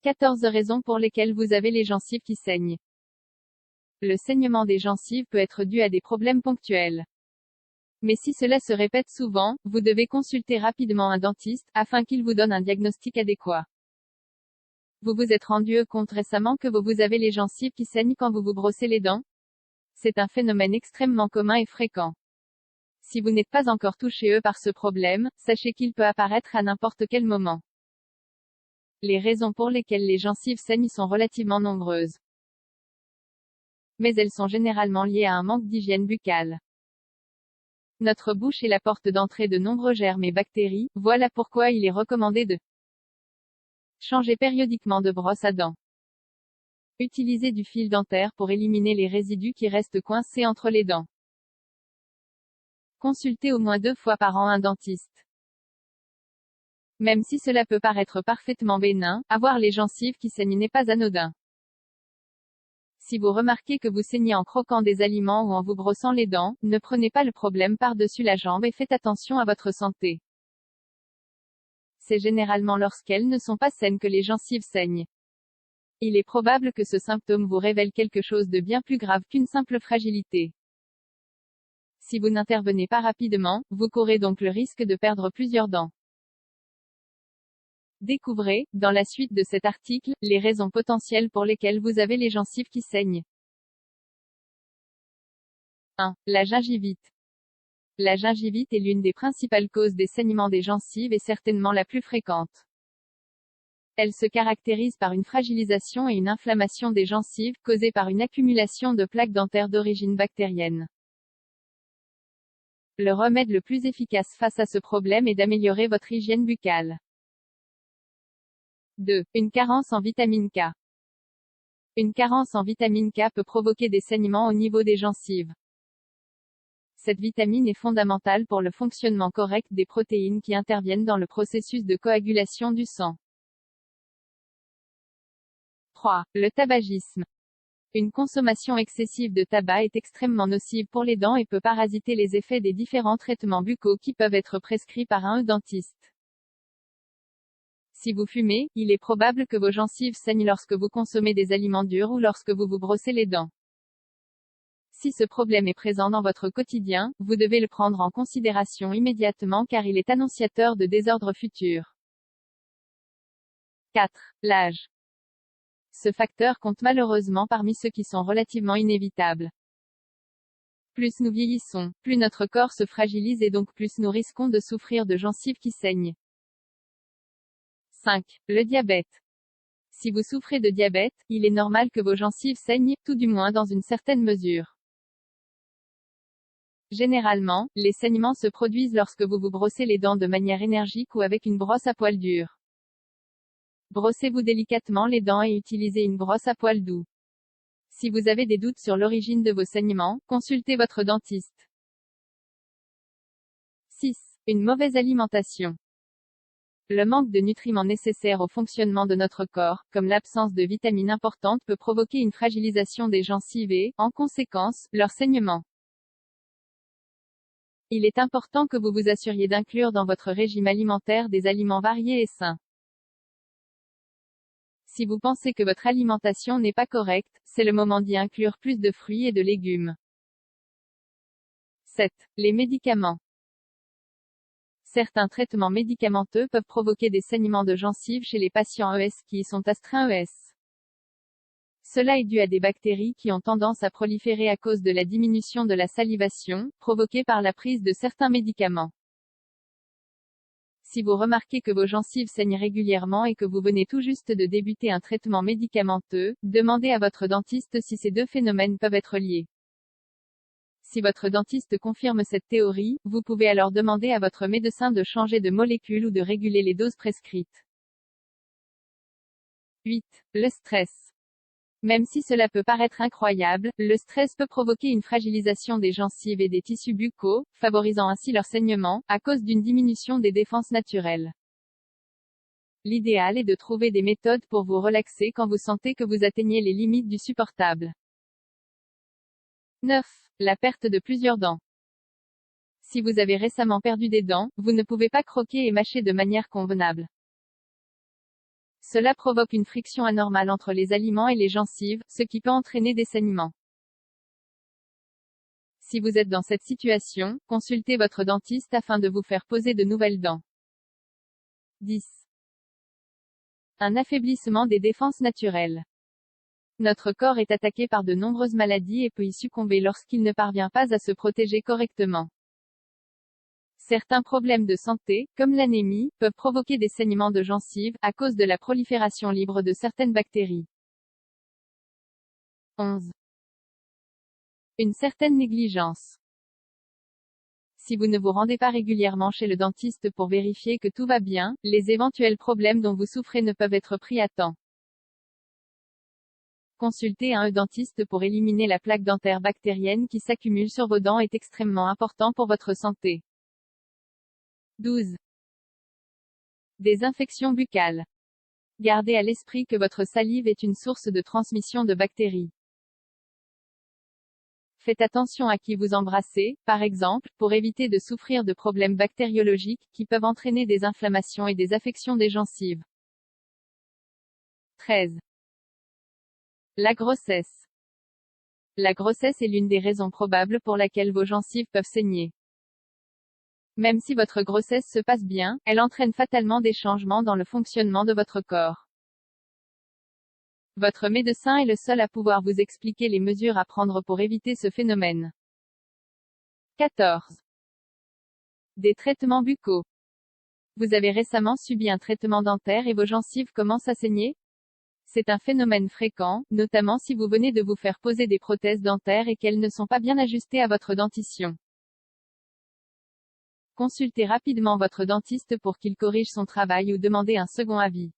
14 raisons pour lesquelles vous avez les gencives qui saignent. Le saignement des gencives peut être dû à des problèmes ponctuels. Mais si cela se répète souvent, vous devez consulter rapidement un dentiste, afin qu'il vous donne un diagnostic adéquat. Vous vous êtes rendu compte récemment que vous avez les gencives qui saignent quand vous vous brossez les dents? C'est un phénomène extrêmement commun et fréquent. Si vous n'êtes pas encore touché par ce problème, sachez qu'il peut apparaître à n'importe quel moment. Les raisons pour lesquelles les gencives saignent sont relativement nombreuses. Mais elles sont généralement liées à un manque d'hygiène buccale. Notre bouche est la porte d'entrée de nombreux germes et bactéries, voilà pourquoi il est recommandé de changer périodiquement de brosse à dents. Utilisez du fil dentaire pour éliminer les résidus qui restent coincés entre les dents. Consultez au moins 2 fois par an un dentiste. Même si cela peut paraître parfaitement bénin, avoir les gencives qui saignent n'est pas anodin. Si vous remarquez que vous saignez en croquant des aliments ou en vous brossant les dents, ne prenez pas le problème par-dessus la jambe et faites attention à votre santé. C'est généralement lorsqu'elles ne sont pas saines que les gencives saignent. Il est probable que ce symptôme vous révèle quelque chose de bien plus grave qu'une simple fragilité. Si vous n'intervenez pas rapidement, vous courez donc le risque de perdre plusieurs dents. Découvrez, dans la suite de cet article, les raisons potentielles pour lesquelles vous avez les gencives qui saignent. 1. La gingivite. La gingivite est l'une des principales causes des saignements des gencives et certainement la plus fréquente. Elle se caractérise par une fragilisation et une inflammation des gencives, causée par une accumulation de plaques dentaires d'origine bactérienne. Le remède le plus efficace face à ce problème est d'améliorer votre hygiène buccale. 2. Une carence en vitamine K. Une carence en vitamine K peut provoquer des saignements au niveau des gencives. Cette vitamine est fondamentale pour le fonctionnement correct des protéines qui interviennent dans le processus de coagulation du sang. 3. Le tabagisme. Une consommation excessive de tabac est extrêmement nocive pour les dents et peut parasiter les effets des différents traitements buccaux qui peuvent être prescrits par un dentiste. Si vous fumez, il est probable que vos gencives saignent lorsque vous consommez des aliments durs ou lorsque vous vous brossez les dents. Si ce problème est présent dans votre quotidien, vous devez le prendre en considération immédiatement car il est annonciateur de désordres futurs. 4. L'âge. Ce facteur compte malheureusement parmi ceux qui sont relativement inévitables. Plus nous vieillissons, plus notre corps se fragilise et donc plus nous risquons de souffrir de gencives qui saignent. 5. Le diabète. Si vous souffrez de diabète, il est normal que vos gencives saignent, tout du moins dans une certaine mesure. Généralement, les saignements se produisent lorsque vous vous brossez les dents de manière énergique ou avec une brosse à poils durs. Brossez-vous délicatement les dents et utilisez une brosse à poils doux. Si vous avez des doutes sur l'origine de vos saignements, consultez votre dentiste. 6. Une mauvaise alimentation. Le manque de nutriments nécessaires au fonctionnement de notre corps, comme l'absence de vitamines importantes, peut provoquer une fragilisation des gencives et, en conséquence, leur saignement. Il est important que vous vous assuriez d'inclure dans votre régime alimentaire des aliments variés et sains. Si vous pensez que votre alimentation n'est pas correcte, c'est le moment d'y inclure plus de fruits et de légumes. 7. Les médicaments. Certains traitements médicamenteux peuvent provoquer des saignements de gencives chez les patients ES qui y sont astreints ES. Cela est dû à des bactéries qui ont tendance à proliférer à cause de la diminution de la salivation, provoquée par la prise de certains médicaments. Si vous remarquez que vos gencives saignent régulièrement et que vous venez tout juste de débuter un traitement médicamenteux, demandez à votre dentiste si ces 2 phénomènes peuvent être liés. Si votre dentiste confirme cette théorie, vous pouvez alors demander à votre médecin de changer de molécule ou de réguler les doses prescrites. 8. Le stress. Même si cela peut paraître incroyable, le stress peut provoquer une fragilisation des gencives et des tissus buccaux, favorisant ainsi leur saignement, à cause d'une diminution des défenses naturelles. L'idéal est de trouver des méthodes pour vous relaxer quand vous sentez que vous atteignez les limites du supportable. 9. La perte de plusieurs dents. Si vous avez récemment perdu des dents, vous ne pouvez pas croquer et mâcher de manière convenable. Cela provoque une friction anormale entre les aliments et les gencives, ce qui peut entraîner des saignements. Si vous êtes dans cette situation, consultez votre dentiste afin de vous faire poser de nouvelles dents. 10. Un affaiblissement des défenses naturelles. Notre corps est attaqué par de nombreuses maladies et peut y succomber lorsqu'il ne parvient pas à se protéger correctement. Certains problèmes de santé, comme l'anémie, peuvent provoquer des saignements de gencives, à cause de la prolifération libre de certaines bactéries. 11. Une certaine négligence. Si vous ne vous rendez pas régulièrement chez le dentiste pour vérifier que tout va bien, les éventuels problèmes dont vous souffrez ne peuvent être pris à temps. Consulter un dentiste pour éliminer la plaque dentaire bactérienne qui s'accumule sur vos dents est extrêmement important pour votre santé. 12. Des infections buccales. Gardez à l'esprit que votre salive est une source de transmission de bactéries. Faites attention à qui vous embrassez, par exemple, pour éviter de souffrir de problèmes bactériologiques, qui peuvent entraîner des inflammations et des affections des gencives. 13. La grossesse. La grossesse est l'une des raisons probables pour laquelle vos gencives peuvent saigner. Même si votre grossesse se passe bien, elle entraîne fatalement des changements dans le fonctionnement de votre corps. Votre médecin est le seul à pouvoir vous expliquer les mesures à prendre pour éviter ce phénomène. 14. Des traitements buccaux. Vous avez récemment subi un traitement dentaire et vos gencives commencent à saigner? C'est un phénomène fréquent, notamment si vous venez de vous faire poser des prothèses dentaires et qu'elles ne sont pas bien ajustées à votre dentition. Consultez rapidement votre dentiste pour qu'il corrige son travail ou demandez un second avis.